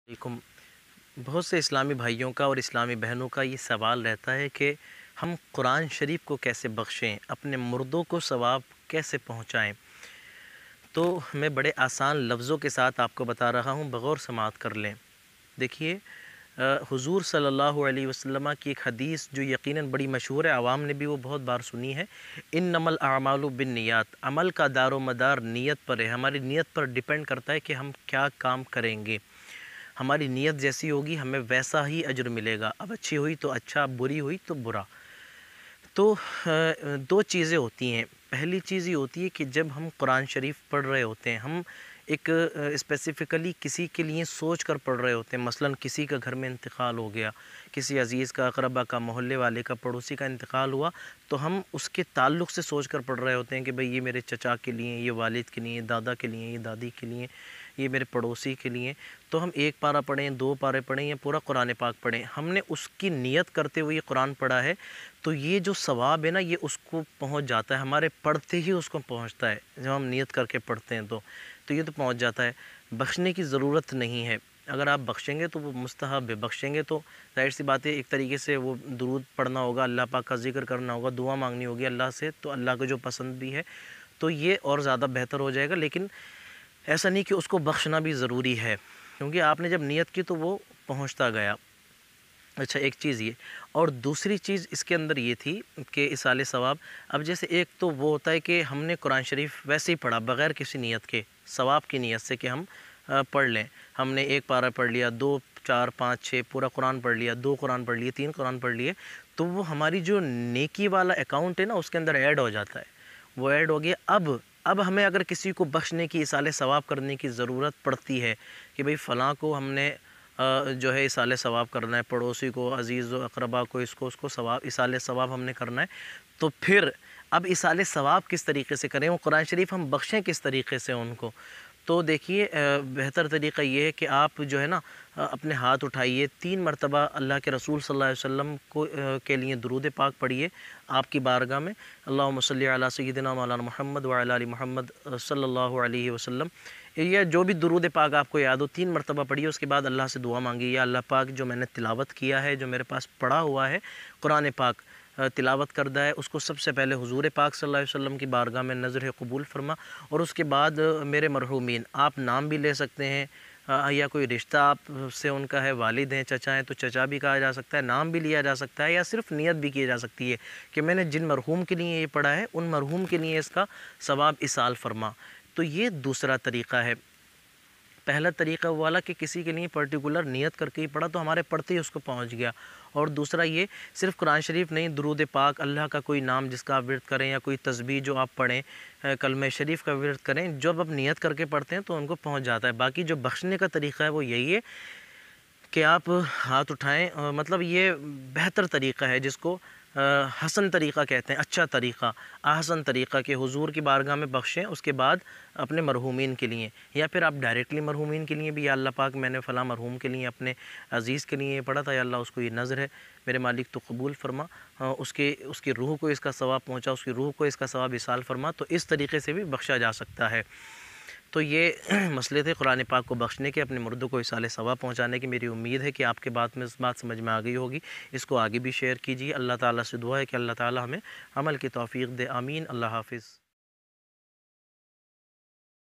علیکم۔ بہت سے اسلامی بھائیوں کا اور اسلامی بہنوں کا یہ سوال رہتا ہے کہ ہم قرآن شریف کو کیسے بخشیں، اپنے مردوں کو ثواب کیسے پہنچائیں۔ تو میں بڑے آسان لفظوں کے ساتھ آپ کو بتا رہا ہوں، بغور سماعت کر لیں۔ دیکھیے، حضور صلی اللہ علیہ وسلم کی ایک حدیث جو یقیناً بڑی مشہور ہے، عوام نے بھی وہ بہت بار سنی ہے، انما الاعمال بالنیات، عمل کا دار و مدار نیت پر ہے، ہماری نیت پر ڈیپینڈ کرتا ہے کہ ہم کیا کام کریں گے۔ ہماری نیت جیسی ہوگی ہمیں ویسا ہی اجر ملے گا، اب اچھی ہوئی تو اچھا، بری ہوئی تو برا۔ تو دو چیزیں ہوتی ہیں۔ پہلی چیز یہ ہوتی ہے کہ جب ہم قرآن شریف پڑھ رہے ہوتے ہیں، ہم ایک اسپیسیفکلی کسی کے لیے سوچ کر پڑھ رہے ہوتے ہیں، مثلا کسی کا گھر میں انتقال ہو گیا، کسی عزیز کا، اقربا کا، محلے والے کا، پڑوسی کا انتقال ہوا، تو ہم اس کے تعلق سے سوچ کر پڑھ رہے ہوتے ہیں کہ بھئی یہ میرے چچا کے لیے، یہ والد کے لیے، دادا کے لیے، یہ دادی کے لیے، یہ میرے پڑوسی کے لیے۔ تو ہم ایک پارہ پڑھیں، دو پارے پڑھیں یا پورا قرآن پاک پڑھیں، ہم نے اس کی نیت کرتے ہوئے یہ قرآن پڑھا ہے، تو یہ جو ثواب ہے نا، یہ اس کو پہنچ جاتا ہے، ہمارے پڑھتے ہی اس کو پہنچتا ہے۔ جب ہم نیت کر کے پڑھتے ہیں تو یہ تو پہنچ جاتا ہے، بخشنے کی ضرورت نہیں ہے۔ اگر آپ بخشیں گے تو وہ مستحب ہے، بخشیں گے تو ظاہر سی بات ہے، ایک طریقے سے وہ درود پڑھنا ہوگا، اللہ پاک کا ذکر کرنا ہوگا، دعا مانگنی ہوگی اللہ سے، تو اللہ کو جو پسند بھی ہے تو یہ اور زیادہ بہتر ہو جائے گا۔ لیکن ایسا نہیں کہ اس کو بخشنا بھی ضروری ہے، کیونکہ آپ نے جب نیت کی تو وہ پہنچتا گیا۔ اچھا، ایک چیز یہ، اور دوسری چیز اس کے اندر یہ تھی کہ اصال ثواب، اب جیسے ایک تو وہ ہوتا ہے کہ ہم نے قرآن شریف ویسے ہی پڑھا بغیر کسی نیت کے، ثواب کی نیت سے کہ ہم پڑھ لیں، ہم نے ایک پارہ پڑھ لیا، 2 4 5 6 پورا قرآن پڑھ لیا، 2 قرآن پڑھ لیے، 3 قرآن پڑھ لیے، تو وہ ہماری جو نیکی والا اکاؤنٹ ہے نا، اس کے اندر ایڈ ہو جاتا ہے، وہ ایڈ ہو گیا۔ اب ہمیں اگر کسی کو بخشنے کی، اصال ثواب کرنے کی ضرورت پڑتی ہے کہ بھئی فلاں کو ہم نے جو ہے اصال ثواب کرنا ہے، پڑوسی کو، عزیز و اقربا کو، اس کو ثواب، اصال ثواب ہم نے کرنا ہے، تو پھر اب اصال ثواب کس طریقے سے کریں، وہ قرآن شریف ہم بخشیں کس طریقے سے ان کو؟ تو دیکھیے، بہتر طریقہ یہ ہے کہ آپ جو ہے نا، اپنے ہاتھ اٹھائیے، 3 مرتبہ اللہ کے رسول صلی اللہ علیہ وسلم کو کے لیے درود پاک پڑھیے آپ کی بارگاہ میں، اللہم صلی علی سیدنا مولانا محمد وعلی آل محمد صلی اللہ علیہ وسلم، یا جو بھی درود پاک آپ کو یاد ہو 3 مرتبہ پڑھیے۔ اس کے بعد اللہ سے دعا مانگیے، یا اللہ پاک جو میں نے تلاوت کیا ہے، جو میرے پاس پڑھا ہوا ہے قرآن پاک، تلاوت کردہ ہے، اس کو سب سے پہلے حضور پاک صلی اللہ علیہ وسلم کی بارگاہ میں نظر قبول فرما، اور اس کے بعد میرے مرحومین، آپ نام بھی لے سکتے ہیں، یا کوئی رشتہ آپ سے ان کا ہے، والد ہیں، چچا ہیں تو چچا بھی کہا جا سکتا ہے، نام بھی لیا جا سکتا ہے، یا صرف نیت بھی کی جا سکتی ہے کہ میں نے جن مرحوم کے لیے یہ پڑھا ہے، ان مرحوم کے لیے اس کا ثواب اصال فرما۔ تو یہ دوسرا طریقہ ہے۔ پہلا طریقہ وہ والا کہ کسی کے لیے پرٹیکولر نیت کر کے ہی پڑھا تو ہمارے پڑھتے ہی اس کو پہنچ گیا، اور دوسرا یہ صرف قرآن شریف نہیں، درود پاک، اللہ کا کوئی نام جس کا آپ ورد کریں، یا کوئی تسبیح جو آپ پڑھیں، کلمہ شریف کا ورد کریں، جب آپ نیت کر کے پڑھتے ہیں تو ان کو پہنچ جاتا ہے۔ باقی جو بخشنے کا طریقہ ہے وہ یہی ہے کہ آپ ہاتھ اٹھائیں، مطلب یہ بہتر طریقہ ہے، جس کو حسن طریقہ کہتے ہیں، اچھا طریقہ، احسن طریقہ، کہ حضور کی بارگاہ میں بخشیں، اس کے بعد اپنے مرحومین کے لیے، یا پھر آپ ڈائریکٹلی مرحومین کے لیے بھی، یا اللہ پاک میں نے فلاں مرحوم کے لیے، اپنے عزیز کے لیے یہ پڑھا تھا، یا اللہ اس کو یہ نظر ہے میرے مالک تو قبول فرما، اس کی روح کو اس کا ثواب پہنچا، اس کی روح کو اس کا ثواب اصال فرما، تو اس طریقے سے بھی بخشا جا سکتا ہے۔ تو یہ مسئلے تھے قرآن پاک کو بخشنے کے، اپنے مردوں کو اصال ثواب پہنچانے کی۔ میری امید ہے کہ آپ کے بات سمجھ میں آ گئی ہوگی، اس کو آگے بھی شیئر کیجیے۔ اللہ تعالیٰ سے دعا ہے کہ اللہ تعالیٰ ہمیں عمل کی توفیق دے، آمین۔ اللہ حافظ۔